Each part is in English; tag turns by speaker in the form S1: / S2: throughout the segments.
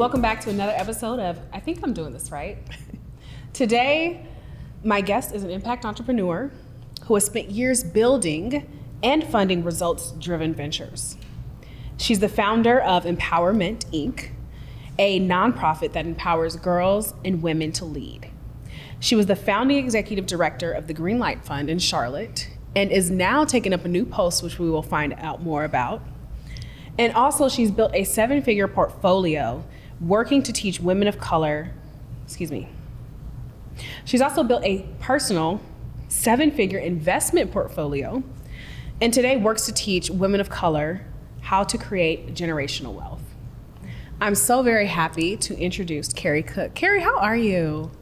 S1: welcome back to another episode of I Think I'm Doing This Right. Today, my guest is an impact entrepreneur who has spent years building and funding results-driven ventures. She's the founder of EmpowHERment, Inc., a nonprofit that empowers girls and women to lead. She was the founding executive director of the GreenLight Fund in Charlotte and is now taking up a new post, which we will find out more about. And also, she's built a 7-figure portfolio working to teach women of color, She's also built a personal 7-figure investment portfolio, and today works to teach women of color how to create generational wealth. I'm so very happy to introduce Carrie Cook. Carrie, how are you?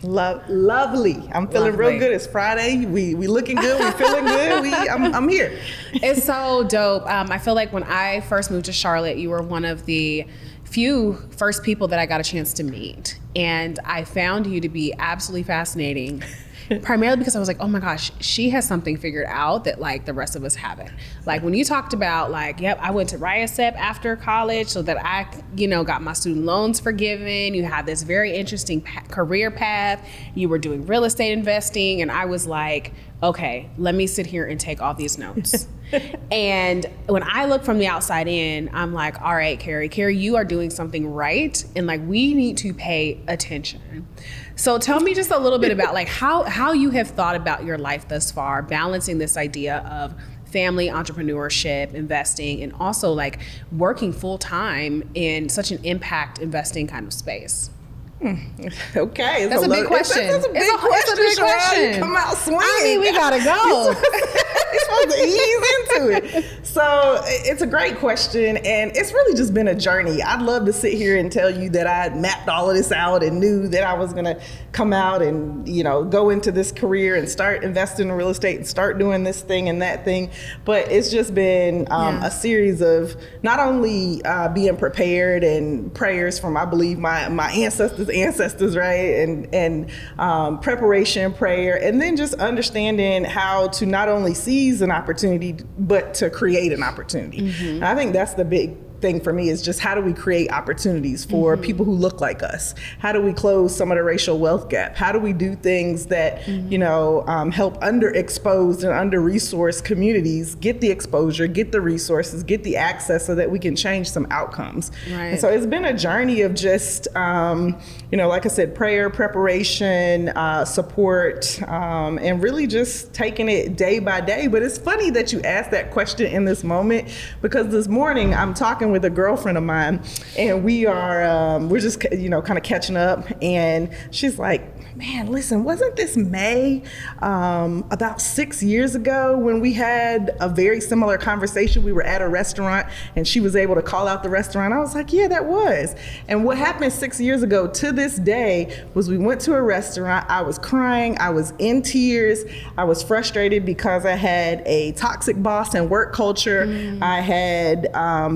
S2: Lovely. I'm feeling real good. It's Friday. We looking good. We feeling good. I'm here.
S1: It's so dope. I feel like when I first moved to Charlotte, you were one of the few first people that I got a chance to meet. And I found you to be absolutely fascinating, primarily because I was like, oh my gosh, she has something figured out that like the rest of us haven't. Like when you talked about like, yep, I went to RIASEP after college so that I, got my student loans forgiven. You had this very interesting career path. You were doing real estate investing. And I was like, okay, let me sit here and take all these notes. And when I look from the outside in, I'm like, all right, Carrie, you are doing something right. And like, we need to pay attention. So tell me just a little bit about like how you have thought about your life thus far, balancing this idea of family, entrepreneurship, investing, and also like working full time in such an impact investing kind of space.
S2: Okay.
S1: That's a big question.
S2: That's a big question. Come out swinging.
S1: I mean, we gotta go.
S2: You're supposed to ease into it. So it's a great question, and it's really just been a journey. I'd love to sit here and tell you that I mapped all of this out and knew that I was gonna come out and go into this career and start investing in real estate and start doing this thing and that thing. But it's just been a series of not only being prepared and prayers from, I believe, my ancestors, right? And preparation, prayer, and then just understanding how to not only seize an opportunity, but to create an opportunity. Mm-hmm. And I think that's the big thing for me is just how do we create opportunities for people who look like us? How do we close some of the racial wealth gap? How do we do things that, help underexposed and under-resourced communities get the exposure, get the resources, get the access so that we can change some outcomes? Right. And so it's been a journey of just, like I said, prayer, preparation, support, and really just taking it day by day. But it's funny that you asked that question in this moment, because this morning I'm talking with a girlfriend of mine, and we're just kind of catching up, and she's like, man, listen, wasn't this May about 6 years ago when we had a very similar conversation? We were at a restaurant and she was able to call out the restaurant. I was like, yeah, that was. And what happened 6 years ago to this day was we went to a restaurant. I was crying. I was in tears. I was frustrated because I had a toxic boss and work culture. I had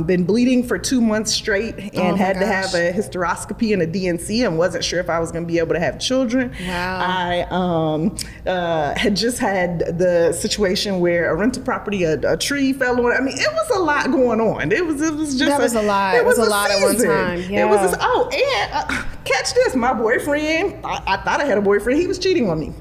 S2: been bleeding for 2 months straight and had to have a hysteroscopy and a DNC and wasn't sure if I was going to be able to have children.
S1: Wow.
S2: I had just had the situation where a rental property, a tree fell on. I mean, it was a lot going on. It was just
S1: that was a lot. It was a lot at one time. Yeah.
S2: It was catch this. My boyfriend, I thought I had a boyfriend. He was cheating on me.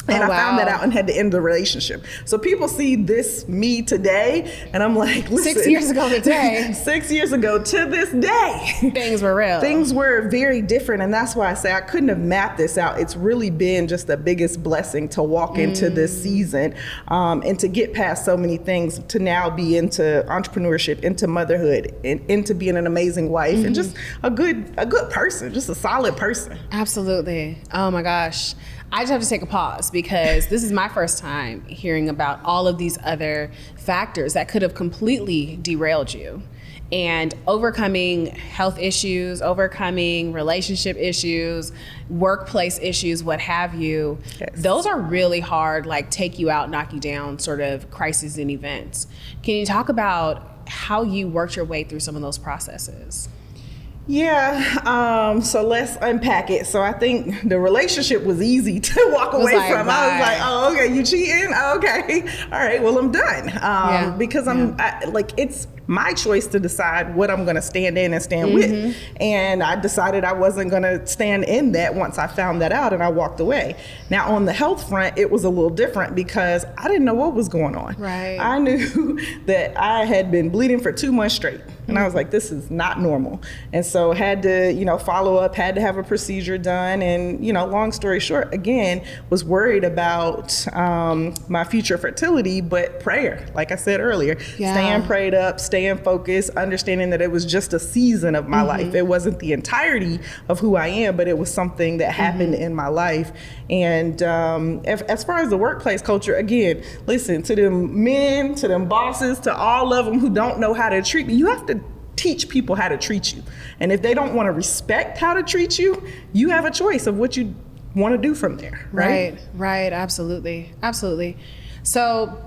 S2: And I found that out and had to end the relationship. So people see this me today, and I'm like, listen.
S1: 6 years ago today.
S2: 6 years ago to this day.
S1: Things were real.
S2: Things were very different, and that's why I say I couldn't have mapped this out. It's really been just the biggest blessing to walk into this season and to get past so many things, to now be into entrepreneurship, into motherhood, and into being an amazing wife, and just a good person, just a solid person.
S1: Absolutely. Oh my gosh. I just have to take a pause because this is my first time hearing about all of these other factors that could have completely derailed you. And overcoming health issues, overcoming relationship issues, workplace issues, what have you, yes. Those are really hard, like take you out, knock you down sort of crises and events. Can you talk about how you worked your way through some of those processes?
S2: Yeah, so let's unpack it. So I think the relationship was easy to walk away from. I was like, oh, okay, you cheating? Oh, okay. All right, well, I'm done. Because my choice to decide what I'm going to stand in and stand with. And I decided I wasn't going to stand in that once I found that out, and I walked away. Now on the health front, it was a little different because I didn't know what was going on.
S1: Right.
S2: I knew that I had been bleeding for 2 months straight. And I was like, this is not normal. And so had to, follow up, had to have a procedure done. And, long story short, again, was worried about my future fertility, but prayer, like I said earlier, staying prayed up, staying focused, understanding that it was just a season of my life. It wasn't the entirety of who I am, but it was something that happened in my life. And as far as the workplace culture, again, listen, to them men, to them bosses, to all of them who don't know how to treat me, you have to teach people how to treat you. And if they don't want to respect how to treat you, you have a choice of what you want to do from there, right?
S1: Right, absolutely. So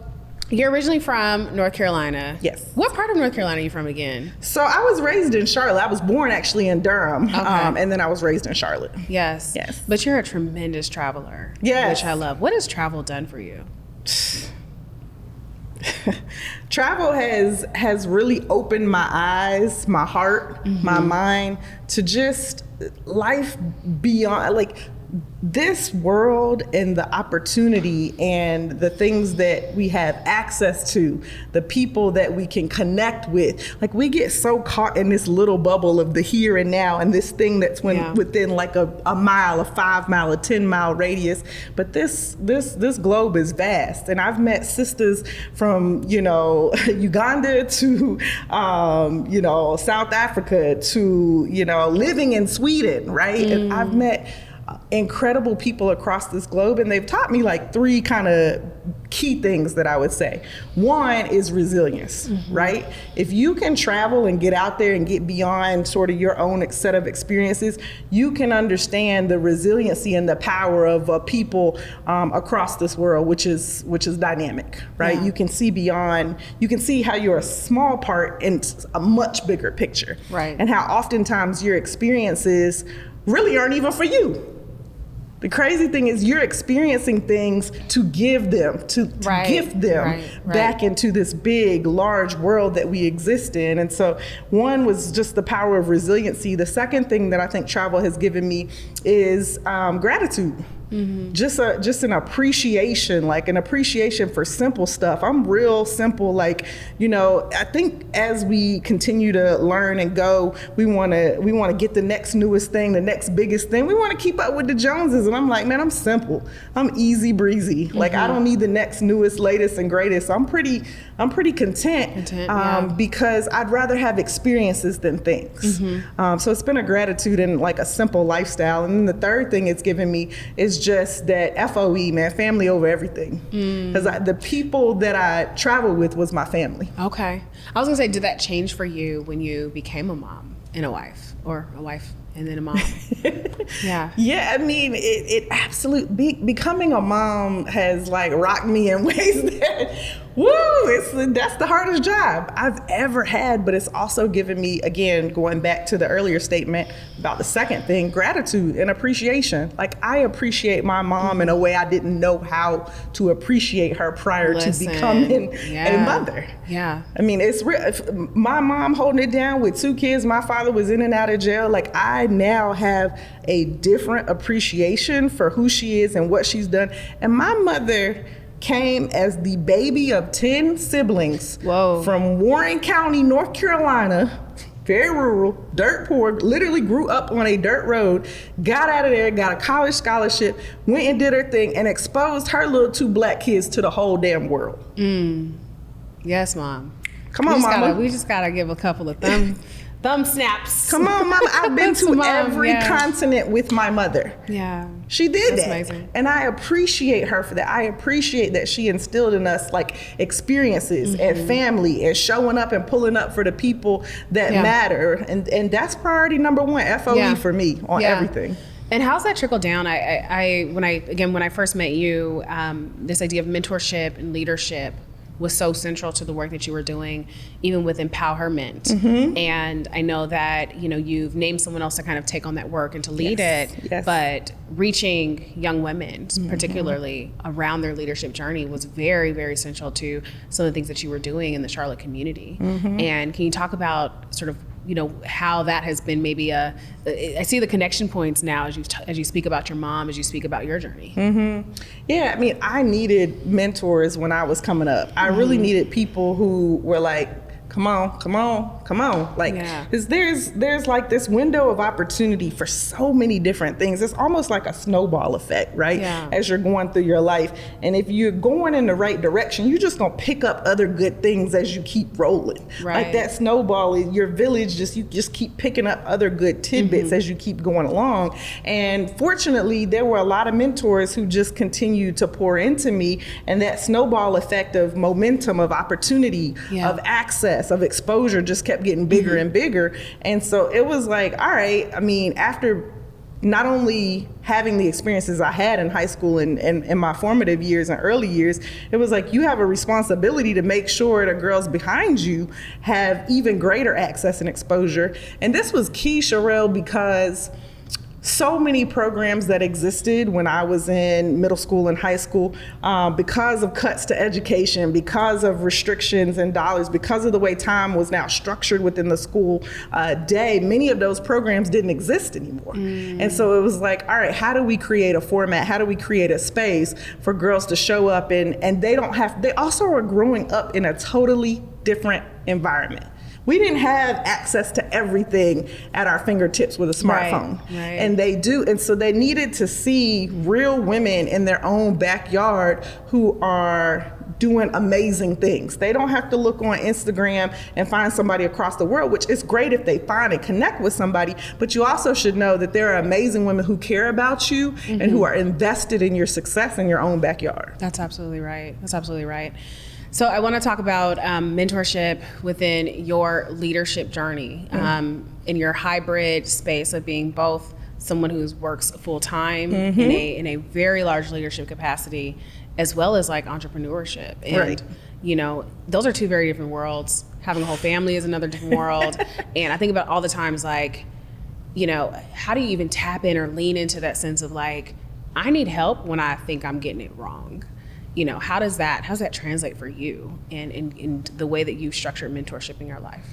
S1: you're originally from North Carolina.
S2: Yes.
S1: What part of North Carolina are you from again?
S2: So I was raised in Charlotte. I was born actually in Durham,
S1: Okay.
S2: and then I was raised in Charlotte.
S1: Yes. But you're a tremendous traveler.
S2: Yes.
S1: Which I love. What has travel done for you?
S2: Travel has really opened my eyes, my heart, my mind to just life beyond, like this world and the opportunity and the things that we have access to, the people that we can connect with. Like we get so caught in this little bubble of the here and now and this thing that's within like a mile, a 5 mile, a 10 mile radius. But this globe is vast. And I've met sisters from, Uganda to, South Africa to, living in Sweden, right? And I've met incredible people across this globe, and they've taught me like 3 kind of key things that I would say. One is resilience, right? If you can travel and get out there and get beyond sort of your own set of experiences, you can understand the resiliency and the power of people across this world, which is dynamic, right?
S1: Yeah.
S2: You can see beyond, you can see how you're a small part in a much bigger picture,
S1: right?
S2: And how oftentimes your experiences really aren't even for you. The crazy thing is you're experiencing things to give them, to gift them back into this big, large world that we exist in. And so one was just the power of resiliency. The second thing that I think travel has given me is gratitude. Just an appreciation, like an appreciation for simple stuff. I'm real simple, I think as we continue to learn and go, we want to get the next newest thing, the next biggest thing. We want to keep up with the Joneses, and I'm like, man, I'm simple. I'm easy breezy. Like I don't need the next newest, latest and greatest. I'm pretty content because I'd rather have experiences than things. So it's been a gratitude and like a simple lifestyle. And then the third thing it's given me is just that FOE, man, family over everything. Because the people that I traveled with was my family.
S1: Okay. I was gonna say, did that change for you when you became a mom and a wife, or a wife and then a mom?
S2: Yeah, I mean, it absolutely, becoming a mom has like rocked me in ways that, that's the hardest job I've ever had, but it's also given me, again, going back to the earlier statement about the second thing, gratitude and appreciation. Like I appreciate my mom in a way I didn't know how to appreciate her prior to becoming a mother.
S1: Yeah.
S2: I mean, it's real. My mom holding it down with 2 kids, my father was in and out of jail. Like I now have a different appreciation for who she is and what she's done. And my mother came as the baby of 10 siblings from Warren County, North Carolina, very rural, dirt poor, literally grew up on a dirt road, got out of there, got a college scholarship, went and did her thing, and exposed her little 2 black kids to the whole damn world.
S1: Yes, Mom.
S2: Come on, Mama.
S1: We just gotta give a couple of thumb snaps.
S2: Come on, Mama. I've been to every continent with my mother.
S1: Yeah.
S2: She did
S1: That's
S2: that.
S1: Amazing.
S2: And I appreciate her for that. I appreciate that she instilled in us like experiences and family and showing up and pulling up for the people that matter. And that's priority number 1, FOE for me on everything.
S1: And how's that trickle down? When I first met you, this idea of mentorship and leadership, was so central to the work that you were doing, even with EmpowHERment. And I know that, you've named someone else to kind of take on that work and to lead it, but reaching young women, particularly around their leadership journey, was very, very essential to some of the things that you were doing in the Charlotte community. And can you talk about sort of, how that has been maybe I see the connection points now as you speak about your mom, as you speak about your journey.
S2: Yeah, I mean, I needed mentors when I was coming up. I really needed people who were like, come on. Like, there's like this window of opportunity for so many different things. It's almost like a snowball effect, right? As you're going through your life. And if you're going in the right direction, you're just gonna pick up other good things as you keep rolling. Like that snowball, your village, you just keep picking up other good tidbits as you keep going along. And fortunately, there were a lot of mentors who just continued to pour into me, and that snowball effect of momentum, of opportunity, of access, of exposure just kept getting bigger and bigger. And so it was like, all right, I mean, after not only having the experiences I had in high school and in my formative years and early years, it was like, you have a responsibility to make sure the girls behind you have even greater access and exposure. And this was key, Sherelle, because so many programs that existed when I was in middle school and high school, because of cuts to education, because of restrictions and dollars, because of the way time was now structured within the school day, many of those programs didn't exist anymore. And so it was like, all right, how do we create a format? How do we create a space for girls to show up and they also are growing up in a totally different environment. We didn't have access to everything at our fingertips with a smartphone. And they do. And so they needed to see real women in their own backyard who are doing amazing things. They don't have to look on Instagram and find somebody across the world, which is great if they find and connect with somebody, but you also should know that there are amazing women who care about you and who are invested in your success in your own backyard.
S1: That's absolutely right. So I want to talk about mentorship within your leadership journey, in your hybrid space of being both someone who works full time in a very large leadership capacity, as well as like entrepreneurship. And those are two very different worlds. Having a whole family is another different world. And I think about all the times like, how do you even tap in or lean into that sense of like, I need help when I think I'm getting it wrong? How does that translate for you in the way that you structure mentorship in your life?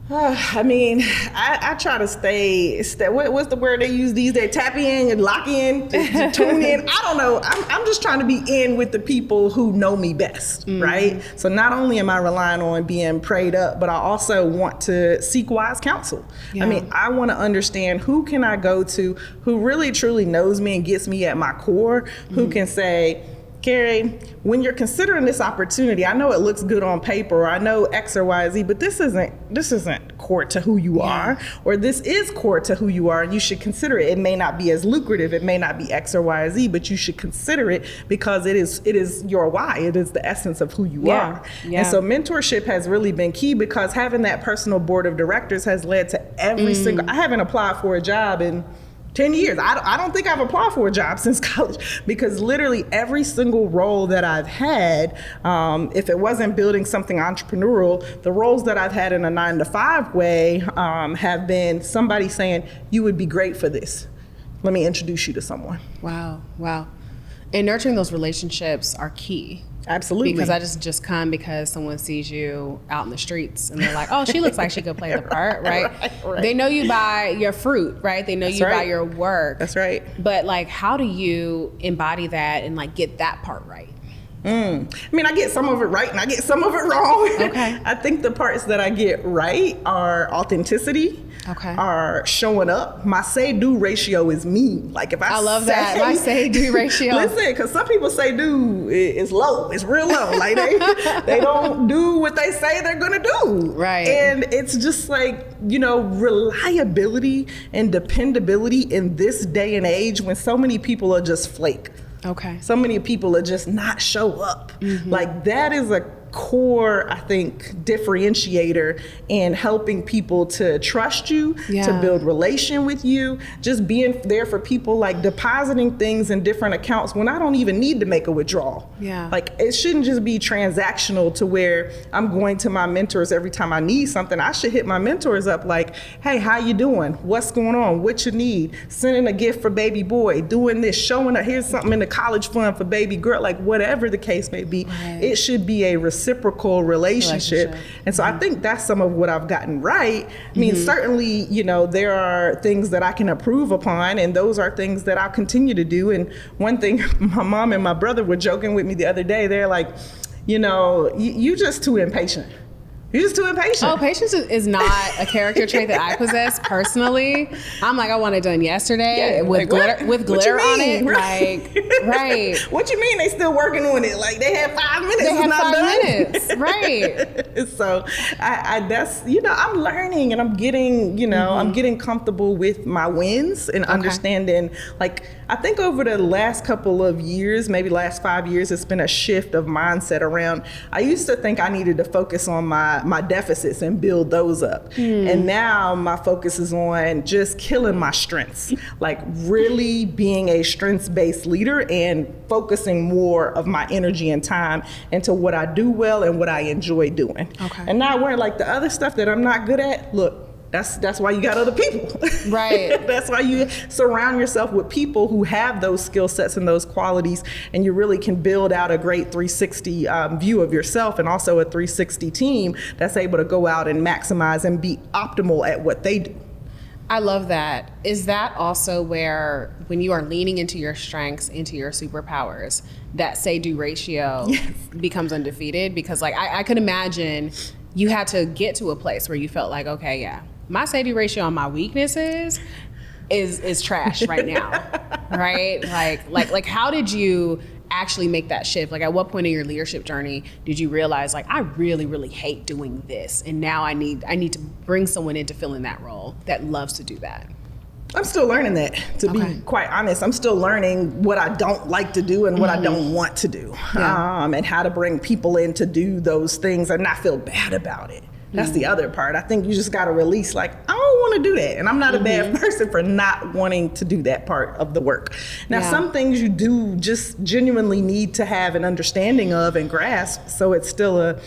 S2: I mean, I try to stay what's the word they use these days? Tap in and lock in, to tune in. I don't know. I'm just trying to be in with the people who know me best, right? So not only am I relying on being prayed up, but I also want to seek wise counsel. I mean, I want to understand who can I go to who really truly knows me and gets me at my core, who can say, Carrie, when you're considering this opportunity, I know it looks good on paper, or I know X or Y, Z, but this isn't core to who you are, or this is core to who you are, and you should consider it. It may not be as lucrative, it may not be X or Y, Z, but you should consider it because it is your why. It is the essence of who you are. And so mentorship has really been key because having that personal board of directors has led to every single, I haven't applied for a job in 10 years. I don't think I've applied for a job since college because literally every single role that I've had, if it wasn't building something entrepreneurial, the roles that I've had in a 9-to-5 way have been somebody saying, you would be great for this. Let me introduce you to someone.
S1: Wow. And nurturing those relationships are key.
S2: Absolutely.
S1: Because I just come because someone sees you out in the streets and they're like, oh, she looks like she could play the part, right? They know you by your fruit, right? They know you by your work.
S2: That's right.
S1: But like, how do you embody that and like get that part right?
S2: I mean, I get some of it right and I get some of it wrong. Okay. I think the parts that I get right are authenticity. Okay. Are showing up. My say-do ratio is me. Like if I
S1: love that. My say-do ratio.
S2: Listen, because some people say-do is low. It's real low. Like they don't do what they say they're gonna do.
S1: Right.
S2: And it's just like, reliability and dependability in this day and age when so many people are just flake.
S1: Okay.
S2: So many people are just not show up. Like that is a core, I think, differentiator in helping people to trust you, to build relation with you, just being there for people, like depositing things in different accounts when I don't even need to make a withdrawal. Like, it shouldn't just be transactional to where I'm going to my mentors every time I need something. I should hit my mentors up like, hey, how you doing? What's going on? What you need? Sending a gift for baby boy, doing this, showing up, here's something in the college fund for baby girl, like whatever the case may be. It should be a reciprocal relationship. And so I think that's some of what I've gotten right. I mean, certainly, you know, there are things that I can improve upon, and those are things that I'll continue to do. And one thing, my mom and my brother were joking with me the other day. They're like, you know, you just too impatient. You're just too impatient.
S1: Oh, patience is not a character trait that I possess personally. I'm like, I want it done yesterday with glitter on it.
S2: Right.
S1: Like, right.
S2: What you mean they still working on it? Like, they had 5 minutes.
S1: They had
S2: not
S1: 5
S2: done.
S1: minutes. Right.
S2: So I that's, you know, I'm learning and I'm getting, you know, I'm getting comfortable with my wins and understanding, like, I think over the last couple of years, maybe last 5 years, it's been a shift of mindset around, I used to think I needed to focus on my deficits and build those up. And now my focus is on just killing my strengths, like really being a strengths-based leader and focusing more of my energy and time into what I do well and what I enjoy doing. And not where like the other stuff that I'm not good at, look, that's why you got other people.
S1: Right.
S2: That's why you surround yourself with people who have those skill sets and those qualities, and you really can build out a great 360 view of yourself, and also a 360 team that's able to go out and maximize and be optimal at what they do.
S1: I love that. Is that also where, when you are leaning into your strengths, into your superpowers, that say-do ratio becomes undefeated? Because like I could imagine you had to get to a place where you felt like, okay, my say-do ratio on my weaknesses is trash right now, right? Like how did you actually make that shift? Like, at what point in your leadership journey did you realize, like, I really, really hate doing this, and now I need to bring someone in to fill in that role that loves to do that?
S2: I'm still learning that, to be quite honest. I'm still learning what I don't like to do and what I don't want to do, and how to bring people in to do those things and not feel bad about it. That's the other part. I think you just got to release, like, I don't want to do that. And I'm not a bad person for not wanting to do that part of the work. Now, some things you do just genuinely need to have an understanding of and grasp. So it's still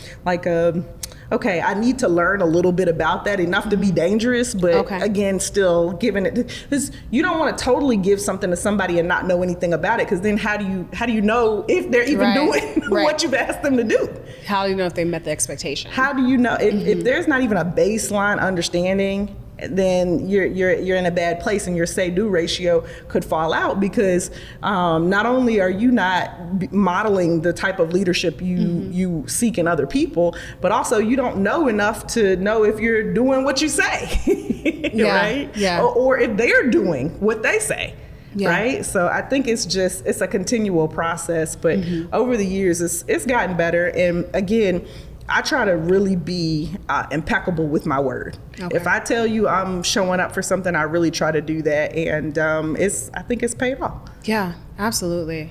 S2: okay, I need to learn a little bit about that, enough to be dangerous, but again, still giving it, because you don't want to totally give something to somebody and not know anything about it, because then how do you know if they're even doing what you've asked them to do?
S1: How do you know if they met the expectation?
S2: How do you know if there's not even a baseline understanding? Then you're in a bad place, and your say-do ratio could fall out, because not only are you not modeling the type of leadership you seek in other people, but also you don't know enough to know if you're doing what you say, right? Or if they're doing what they say. Right? So I think it's a continual process, but over the years it's gotten better. And again, I try to really be impeccable with my word. If I tell you I'm showing up for something, I really try to do that, and I think it's paid off. Yeah,
S1: absolutely.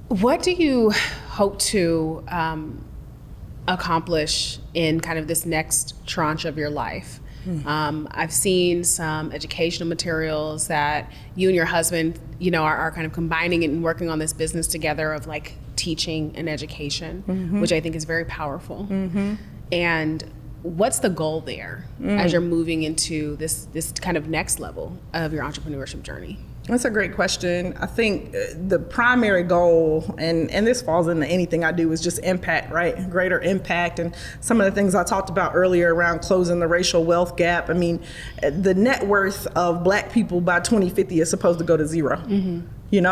S1: What do you hope to accomplish in kind of this next tranche of your life? I've seen some educational materials that you and your husband, are kind of combining and working on this business together of like teaching and education, which I think is very powerful. And what's the goal there as you're moving into this kind of next level of your entrepreneurship journey?
S2: That's a great question. I think the primary goal, and this falls into anything I do, is just impact, right? Greater impact. And some of the things I talked about earlier around closing the racial wealth gap. I mean, the net worth of Black people by 2050 is supposed to go to zero. We've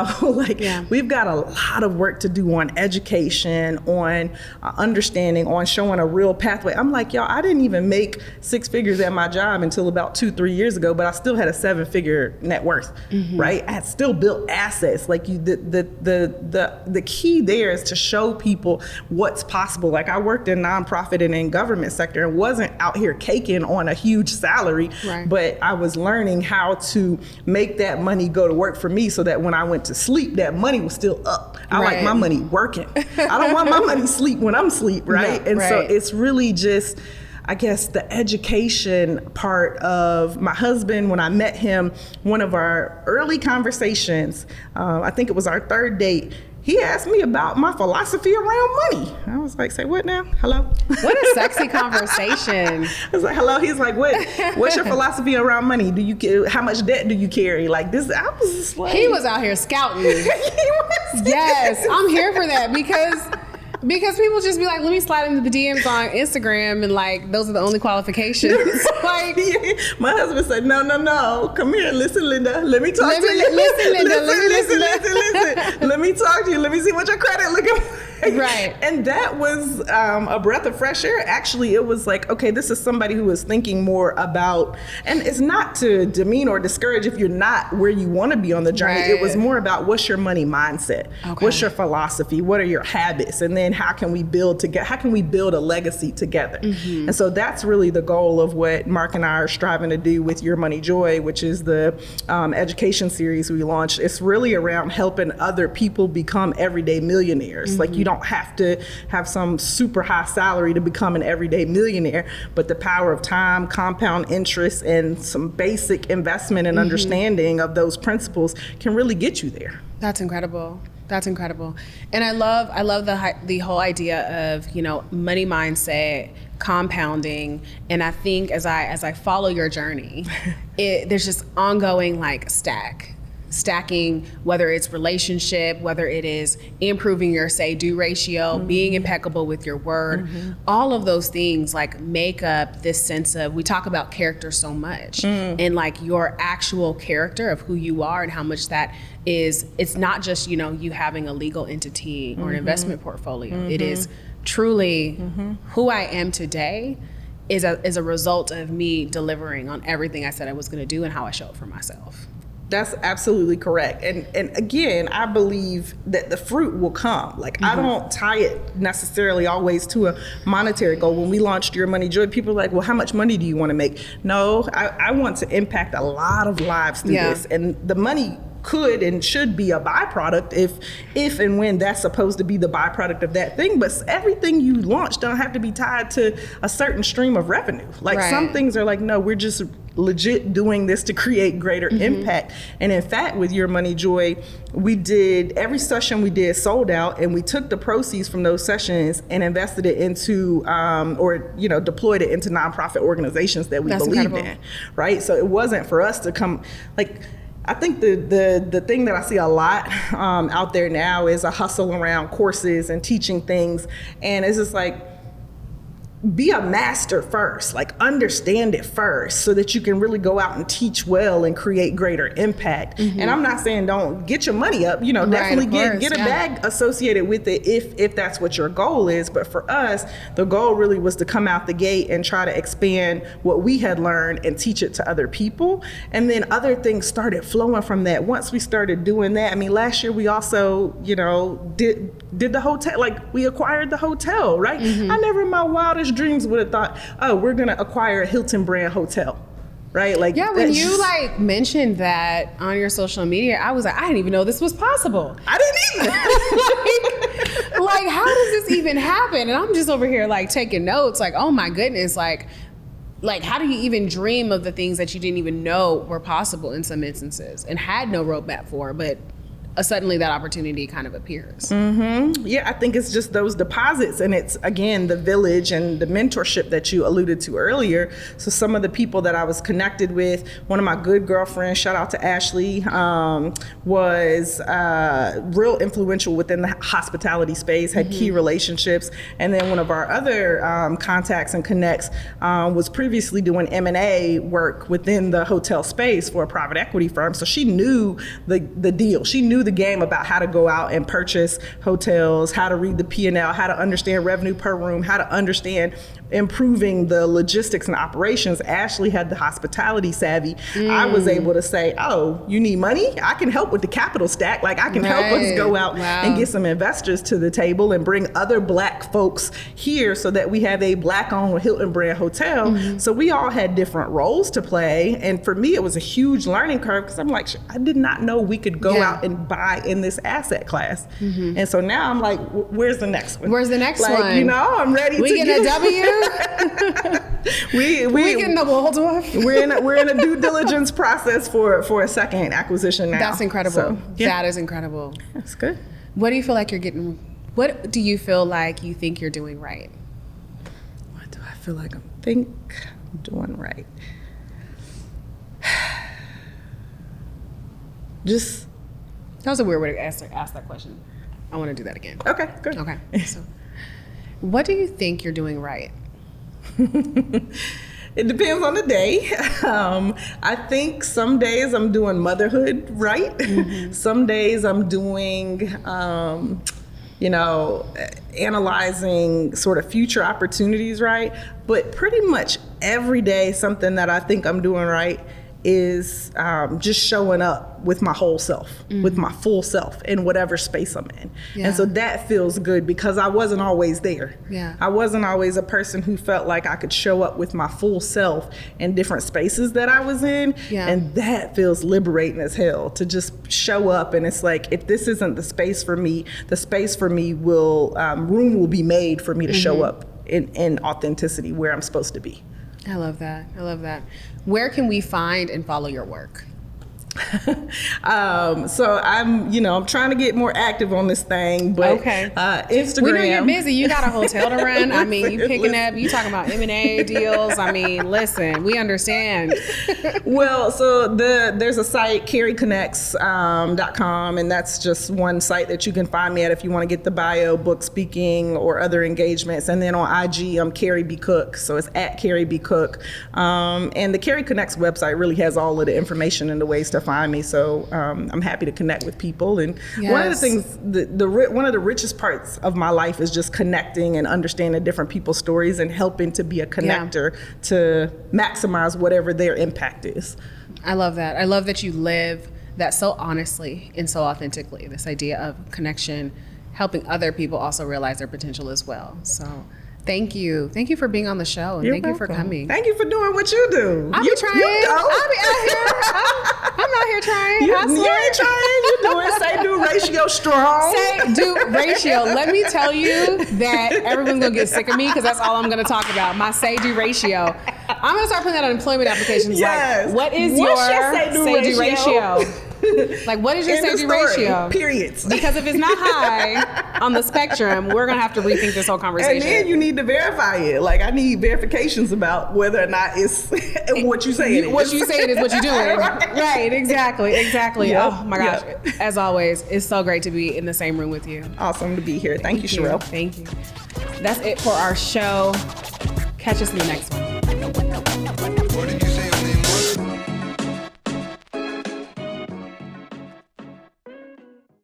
S2: got a lot of work to do on education, on understanding, on showing a real pathway. I'm like, y'all, I didn't even make 6 figures at my job until about 2-3 years ago, but I still had a 7-figure net worth, right? I had still built assets. Like the key there is to show people what's possible. Like, I worked in nonprofit and in government sector and wasn't out here caking on a huge salary, but I was learning how to make that money go to work for me, so that when I went to sleep, that money was still up, I like my money working. I don't want my money sleep when I'm asleep, right?
S1: No,
S2: and
S1: right.
S2: so it's really just, I guess, the education part of my husband. When I met him, one of our early conversations, I think it was our third date, he asked me about my philosophy around money. I was like, say what now? Hello?
S1: What a sexy conversation.
S2: I was like, hello? He's like, what's your philosophy around money? How much debt do you carry? Like this, I was just like.
S1: He was out here scouting.
S2: He was.
S1: Yes, I'm here for that because people just be like, let me slide into the DMs on Instagram and like, those are the only qualifications. Like,
S2: my husband said, no, come here, listen, Linda, let me talk to you.
S1: Listen, Linda,
S2: listen. Let me talk to you. Let me see what your credit looking like.
S1: Right.
S2: And that was a breath of fresh air. Actually, it was like, okay, this is somebody who is thinking more about, and it's not to demean or discourage if you're not where you want to be on the journey.
S1: Right.
S2: It was more about what's your money mindset?
S1: Okay.
S2: What's your philosophy? What are your habits? And then how can we build together? How can we build a legacy together? Mm-hmm. And so that's really the goal of what Mark and I are striving to do with Your Money Joy, which is the education series we launched. It's really around helping other people become everyday millionaires. Mm-hmm. Like, you don't have to have some super high salary to become an everyday millionaire, but the power of time, compound interest, and some basic investment and understanding of those principles can really get you there.
S1: That's incredible. That's incredible. And I love the whole idea of, money mindset, compounding. And I think as I follow your journey, there's just ongoing stacking, whether it's relationship, whether it is improving your say-do ratio, being impeccable with your word, all of those things make up this sense of, we talk about character so much, and your actual character of who you are and how much that is. It's not just, you having a legal entity or an investment portfolio. It is truly who I am today is a result of me delivering on everything I said I was going to do and how I show up for myself.
S2: That's absolutely correct. And again, I believe that the fruit will come. I don't tie it necessarily always to a monetary goal. When we launched Your Money Joy, people are like, well, how much money do you want to make? No, I want to impact a lot of lives through this. And the money could and should be a byproduct if and when that's supposed to be the byproduct of that thing. But everything you launch don't have to be tied to a certain stream of revenue. Some things are like, no, we're just legit doing this to create greater impact. And in fact, with Your Money Joy, every session we did sold out, and we took the proceeds from those sessions and invested it into deployed it into nonprofit organizations that we believed in, right? So it wasn't for us to come, I think the thing that I see a lot out there now is a hustle around courses and teaching things, and it's just be a master first, understand it first so that you can really go out and teach well and create greater impact. And I'm not saying don't get your money up, definitely get a bag associated with it if that's what your goal is. But for us, the goal really was to come out the gate and try to expand what we had learned and teach it to other people. And then other things started flowing from that. Once we started doing that, last year we also, did the hotel, we acquired the hotel, right? I never in my wildest dreams would have thought, oh, we're going to acquire a Hilton brand hotel, right?
S1: When you mentioned that on your social media, I was like, I didn't even know this was possible.
S2: I didn't either.
S1: How does this even happen? And I'm just over here taking notes, oh my goodness, how do you even dream of the things that you didn't even know were possible in some instances and had no roadmap for, but suddenly that opportunity kind of appears.
S2: Yeah, I think it's just those deposits, and it's, again, the village and the mentorship that you alluded to earlier. So some of the people that I was connected with, one of my good girlfriends, shout out to Ashley, was real influential within the hospitality space, had key relationships. And then one of our other contacts and connects was previously doing M&A work within the hotel space for a private equity firm. So she knew the deal. She knew the game about how to go out and purchase hotels, how to read the P&L, how to understand revenue per room, how to understand improving the logistics and operations. Ashley had the hospitality savvy. I was able to say, oh, you need money? I can help with the capital stack. I can help us go out and get some investors to the table and bring other Black folks here so that we have a Black-owned Hilton brand hotel. So we all had different roles to play. And for me, it was a huge learning curve because I'm I did not know we could go out and buy buy in this asset class. And so now I'm like, where's the next one?
S1: Where's the next
S2: like,
S1: one?
S2: You know, I'm ready
S1: we
S2: to
S1: get a W.
S2: we
S1: getting the Waldorf.
S2: we're in a due diligence process for a second acquisition now.
S1: That's incredible.
S2: So, yeah.
S1: That is incredible.
S2: That's good.
S1: What do you feel like you're getting? What do you feel like you think you're doing right?
S2: What do I feel like I'm doing right? Just.
S1: That was a weird way to ask that question. I want to do that again.
S2: Okay, good.
S1: Okay. So, what do you think you're doing right?
S2: It depends on the day. I think some days I'm doing motherhood right. Some days I'm doing, analyzing sort of future opportunities right. But pretty much every day, something that I think I'm doing right is just showing up with my whole self, with my full self in whatever space I'm in.
S1: Yeah.
S2: And so that feels good because I wasn't always there.
S1: Yeah.
S2: I wasn't always a person who felt like I could show up with my full self in different spaces that I was in.
S1: Yeah.
S2: And that feels liberating as hell to just show up. And it's like, if this isn't the space for me, the space for me will, room will be made for me to show up in authenticity where I'm supposed to be.
S1: I love that. I love that. Where can we find and follow your work?
S2: So I'm trying to get more active on this thing, but Instagram.
S1: We know you're busy. You got a hotel to run. I mean, you talking about M&A deals. I mean, listen, we understand.
S2: Well, so there's a site, carrieconnects.com, and that's just one site that you can find me at if you want to get the bio, book speaking, or other engagements. And then on IG, I'm Carrie B. Cook, so it's at Carrie B. Cook. And the Carrie Connects website really has all of the information and the ways to find me. So I'm happy to connect with people. And one of the things, one of the richest parts of my life is just connecting and understanding different people's stories and helping to be a connector to maximize whatever their impact is.
S1: I love that. I love that you live that so honestly and so authentically, this idea of connection, helping other people also realize their potential as well. So thank you. Thank you for being on the show. And thank you for coming.
S2: Thank you for doing what you do.
S1: I'll be trying. I'll be out here. I'm out here trying.
S2: You ain't trying. You're doing say-do ratio strong.
S1: Say-do ratio. Let me tell you that everyone's going to get sick of me because that's all I'm going to talk about. My say-do ratio. I'm going to start putting that on employment applications.
S2: Yes.
S1: Like, what's your say-do ratio? Like, what is your say-do ratio?
S2: Periods.
S1: Because if it's not high on the spectrum, we're going to have to rethink this whole conversation.
S2: And then you need to verify it. Like, I need verifications about whether or not it's what you say it is.
S1: What you say it is what you're doing. Right, exactly.
S2: Yep.
S1: Oh, my gosh. Yep. As always, it's so great to be in the same room with you.
S2: Awesome to be here. Thank you, Sherelle.
S1: Thank you. That's it for our show. Catch us in the next one.